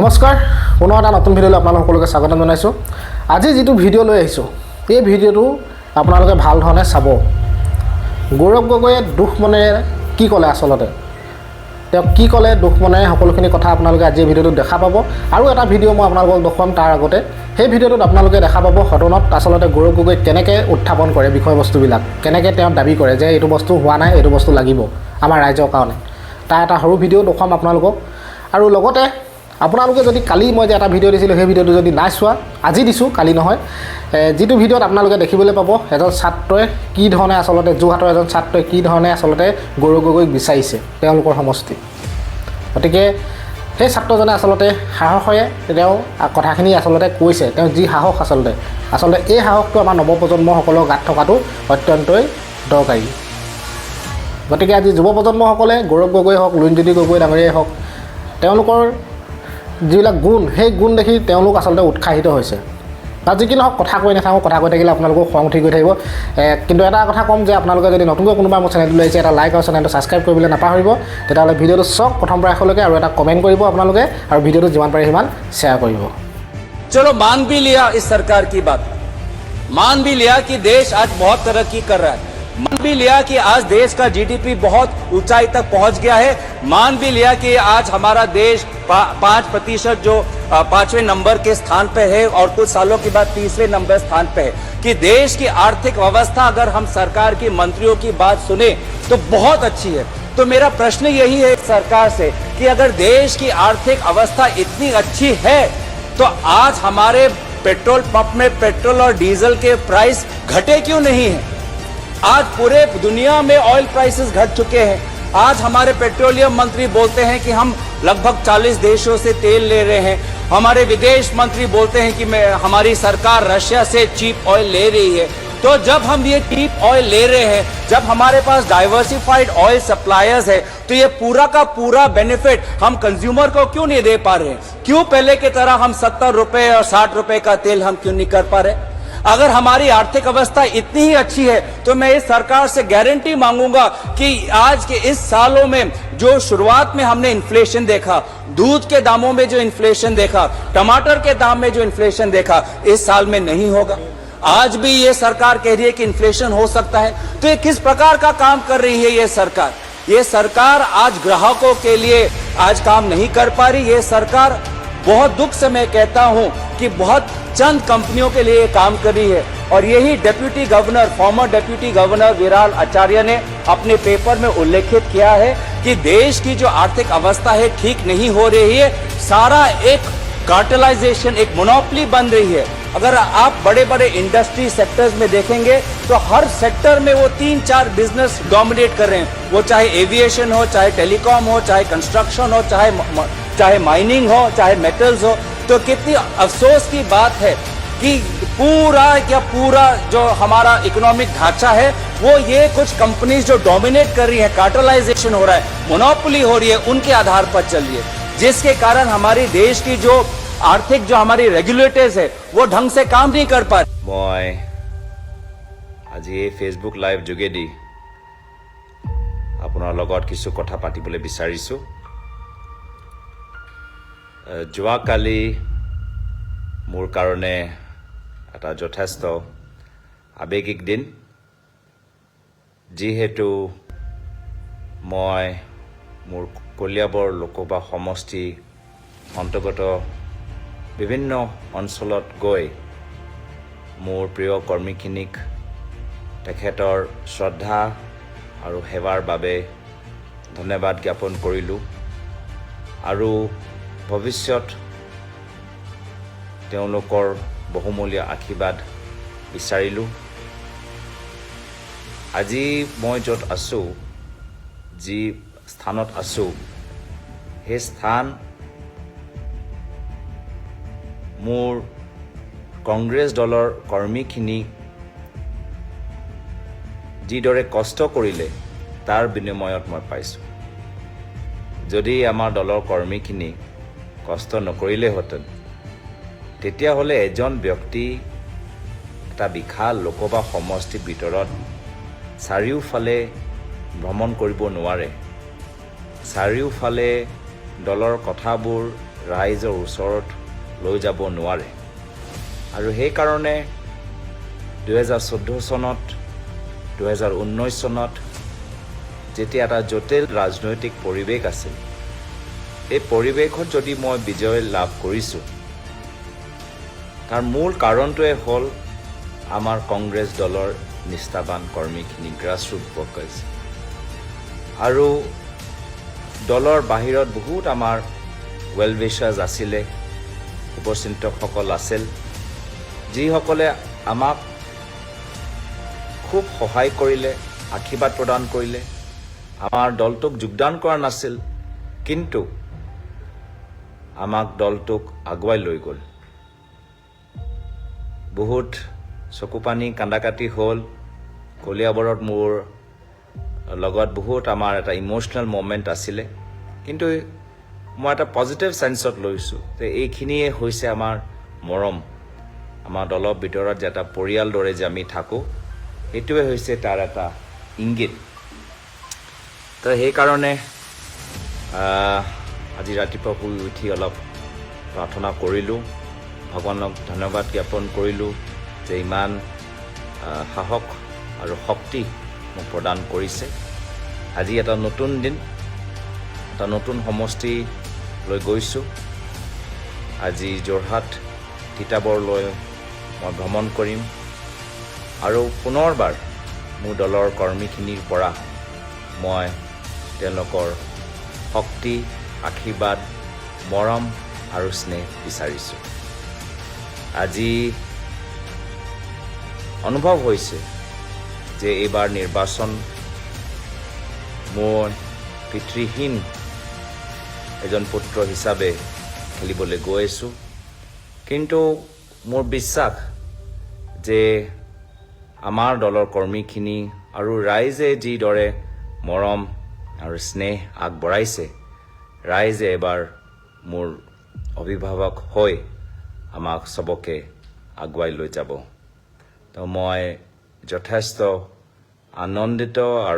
নমস্কাৰ পুনৰ এটা নতুন ভিডিঅ'লৈ আপোনালোক সকলোকে স্বাগতম জনাইছোঁ। আজি যিটো ভিডিঅ' লৈ আহিছোঁ এই ভিডিঅ'টো আপোনালোকে ভাল ধৰণে চাব। গৌৰৱ গগৈয়ে দুখ মনেৰে কি ক'লে, আচলতে তেওঁ কি ক'লে দুখ মনেৰে সকলোখিনি কথা আপোনালোকে আজি ভিডিঅ'টোত দেখা পাব। আৰু এটা ভিডিঅ' মই আপোনালোকক দেখুৱাম তাৰ আগতে সেই ভিডিঅ'টোত আপোনালোকে দেখা পাব সদনত আচলতে গৌৰৱ গগৈ কেনেকৈ উত্থাপন কৰে বিষয়বস্তুবিলাক, কেনেকৈ তেওঁ দাবী কৰে যে এইটো বস্তু হোৱা নাই, এইটো বস্তু লাগিব আমাৰ ৰাইজৰ কাৰণে। তাৰ এটা সৰু ভিডিঅ' দেখুৱাম আপোনালোকক। আৰু লগতে আপোনালোকে যদি কালি মই যে এটা ভিডিঅ' দিছিলোঁ সেই ভিডিঅ'টো যদি নাই চোৱা, আজি দিছোঁ, কালি নহয়, যিটো ভিডিঅ'ত আপোনালোকে দেখিবলৈ পাব এজন ছাত্ৰই কি ধৰণে আচলতে যোৰহাটৰ এজন ছাত্ৰই কি ধৰণে আচলতে গৌৰৱ গগৈক বিচাৰিছে তেওঁলোকৰ সমষ্টি। গতিকে সেই ছাত্ৰজনে আচলতে সাহসেৰে তেওঁ কথাখিনি আচলতে কৈছে, তেওঁ যি সাহস আচলতে এই সাহসটো আমাৰ নৱপ্ৰজন্মসকলৰ গাত থকাটো অত্যন্তই দৰকাৰী। গতিকে আজি যুৱ প্ৰজন্মসকলে গৌৰৱ গগৈ হওক, লুৰিণজ্যোতি গগৈ ডাঙৰীয়াই হওক, তেওঁলোকৰ যিবিলাক গুণ সেই গুণ দেখি তেওঁলোক আচলতে উৎসাহিত হৈছে। তাত যি কি নহওক কথা কৈ নাথাকোঁ, কথা কৈ থাকিলে আপোনালোকক খং উঠি গৈ থাকিব। কিন্তু এটা কথা ক'ম যে আপোনালোকে যদি নতুনকৈ কোনোবা মোৰ চেনেলটো আহিছে এটা লাইক আৰু চেনেলটো ছাবস্ক্ৰাইব কৰিবলৈ নাপাহৰিব। তেতিয়াহ'লে ভিডিঅ'টো চাওক প্ৰথম পৰা শেষলৈকে আৰু এটা কমেণ্ট কৰিব আপোনালোকে, আৰু ভিডিঅ'টো যিমান পাৰে সিমান শ্বেয়াৰ কৰিব। चलो मान भी लिया इस सरकार की बात, मान भी लिया कि देश आज बहुत तरक्की कर रहा है, मान भी लिया कि आज देश का जीडीपी बहुत ऊंचाई तक पहुंच गया है, मान भी लिया कि आज हमारा देश 5% जो 5वें नंबर के स्थान पे है और कुछ सालों के बाद 30वें नंबर स्थान पे है, कि देश की आर्थिक व्यवस्था अगर हम सरकार की मंत्रियों की बात सुने तो बहुत अच्छी है। तो मेरा प्रश्न यही है सरकार से कि अगर देश की आर्थिक अवस्था इतनी अच्छी है तो आज हमारे पेट्रोल पंप में पेट्रोल और डीजल के प्राइस घटे क्यों नहीं है? आज पूरे दुनिया में ऑयल प्राइसेस घट चुके हैं। आज हमारे पेट्रोलियम मंत्री बोलते हैं कि हम लगभग 40 देशों से तेल ले रहे हैं। हमारे विदेश मंत्री बोलते हैं कि हमारी सरकार रशिया से चीप ऑयल ले रही है। तो जब हम ये चीप ऑयल ले रहे हैं, जब हमारे पास डाइवर्सिफाइड ऑयल सप्लायर्स है, तो ये पूरा का पूरा बेनिफिट हम कंज्यूमर को क्यों नहीं दे पा रहे हैं? क्यों पहले की तरह हम 70 रुपए और 60 रुपए का तेल हम क्यों नहीं कर पा रहे? अगर हमारी आर्थिक अवस्था इतनी ही अच्छी है तो मैं इस सरकार से गारंटी मांगूंगा कि आज के इस सालों में जो शुरुआत में हमने इन्फ्लेशन देखा, दूध के दामों में जो इन्फ्लेशन देखा, टमाटर के दाम में जो इन्फ्लेशन देखा, इस साल में नहीं होगा। आज भी ये सरकार कह रही है कि इन्फ्लेशन हो सकता है, तो ये किस प्रकार का काम कर रही है ये सरकार? ये सरकार आज ग्राहकों के लिए आज काम नहीं कर पा रही। ये सरकार बहुत दुख से मैं कहता हूं कि बहुत चंद कंपनियों के लिए काम कर रही है। और यही deputy governor, former deputy governor Viral Acharya ने अपने पेपर में उल्लेखित किया है कि देश की जो आर्थिक अवस्था है ठीक नहीं हो रही है, सारा एक कार्टेलाइजेशन, एक मोनोपोली बन रही है। अगर आप बड़े बड़े इंडस्ट्री सेक्टर्स में देखेंगे तो हर सेक्टर में वो 3-4 बिजनेस डोमिनेट कर रहे हैं, वो चाहे एविएशन हो, चाहे टेलीकॉम हो, चाहे कंस्ट्रक्शन हो, चाहे माइनिंग हो, चाहे मेटल्स हो। तो कितनी अफसोस की बात है कि पूरा जो हमारा इकोनॉमिक ढांचा है वो ये कुछ कंपनीज जो डोमिनेट कर रही है, कार्टेलाइजेशन हो रहा है, मोनोपोली हो रही है, उनके आधार पर चल रही है, जिसके कारण हमारी देश की जो आर्थिक जो हमारी रेगुलेटर्स है वो ढंग से काम नहीं कर पा रहे। मैं आज ये फेसबुक लाइव जोगेदी আপোনাৰ লগত কিছু কথা পাতিবলৈ বিচাৰিছো। যোৱাকালি মোৰ কাৰণে এটা যথেষ্ট আৱেগিক দিন, যিহেতু মই মোৰ কলিয়াবৰ লোকসভা সমষ্টি অন্তৰ্গত বিভিন্ন অঞ্চলত গৈ মোৰ প্ৰিয় কৰ্মীখিনিক তেখেতৰ শ্ৰদ্ধা আৰু সেৱাৰ বাবে ধন্যবাদ জ্ঞাপন কৰিলোঁ আৰু ভৱিষ্যত তেওঁলোকৰ বহুমূলীয়া আশীৰ্বাদ বিচাৰিলোঁ। আজি মই য'ত আছোঁ, যি স্থানত আছোঁ, সেই স্থান মোৰ কংগ্ৰেছ দলৰ কৰ্মীখিনি যিদৰে কষ্ট কৰিলে তাৰ বিনিময়ত মই পাইছোঁ। যদি আমাৰ দলৰ কৰ্মীখিনি কষ্ট নকৰিলেহেঁতেন তেতিয়াহ'লে এজন ব্যক্তি এটা বিশাল লোকসভা সমষ্টিৰ ভিতৰত চাৰিওফালে ভ্ৰমণ কৰিব নোৱাৰে। চাৰিওফালে দলৰ কথাবোৰ ৰাইজৰ ওচৰত লৈ যাব নোৱাৰে আৰু সেইকাৰণে 2014 চনত 2019 চনত যেতিয়া এটা জটিল ৰাজনৈতিক পৰিৱেশ আছিল এই পৰিৱেশত যদি মই বিজয় লাভ কৰিছোঁ তাৰ মূল কাৰণটোৱে হ'ল আমাৰ কংগ্ৰেছ দলৰ নিষ্ঠাবান কৰ্মীখিনি গ্ৰাছৰুট ৱৰ্কাৰ্ছ আৰু দলৰ বাহিৰত বহুত আমাৰ ৱেল উইচাৰ্ছ আছিলে শুভচিন্তকসকল আছিল যিসকলে আমাক খুব সহায় কৰিলে আশীৰ্বাদ প্ৰদান কৰিলে আমাৰ দলটোক যোগদান কৰা নাছিল কিন্তু আমাক দলটোক আগুৱাই লৈ গ'ল বহুত চকুপানী কান্দাকাটি হ'ল কলিয়াবৰত মোৰ লগত বহুত আমাৰ এটা ইমোশ্যনেল মোমেণ্ট আছিলে কিন্তু মই এটা পজিটিভ চেন্সত লৈছোঁ যে এইখিনিয়ে হৈছে আমাৰ মৰম আমাৰ দলৰ ভিতৰত যে এটা পৰিয়াল দৰে যে আমি থাকোঁ এইটোৱে হৈছে তাৰ এটা ইংগিত তো সেইকাৰণে আজি ৰাতিপুৱা শুই উঠি অলপ প্ৰাৰ্থনা কৰিলোঁ ভগৱানক ধন্যবাদ জ্ঞাপন কৰিলোঁ যে ইমান সাহস আৰু শক্তি মোক প্ৰদান কৰিছে আজি এটা নতুন দিন এটা নতুন সমষ্টি লৈ গৈছোঁ আজি যোৰহাট তিতাবৰলৈ মই ভ্ৰমণ কৰিম আৰু পুনৰবাৰ মোৰ দলৰ কৰ্মীখিনিৰ পৰা মই তেওঁলোকৰ শক্তি আশীৰ্বাদ মৰম আৰু স্নেহ বিচাৰিছোঁ আজি অনুভৱ হৈছে যে এইবাৰ নিৰ্বাচন মই পিতৃহীন এজন পুত্ৰ হিচাপে খেলিবলৈ গৈ আছোঁ কিন্তু মোৰ বিশ্বাস যে আমাৰ দলৰ কৰ্মীখিনি আৰু ৰাইজে যিদৰে মৰম আৰু স্নেহ আগবঢ়াইছে ৰাইজে এবাৰ মোৰ অভিভাৱক হৈ আমাক চবকে আগুৱাই লৈ যাব তো মই যথেষ্ট আনন্দিত আৰু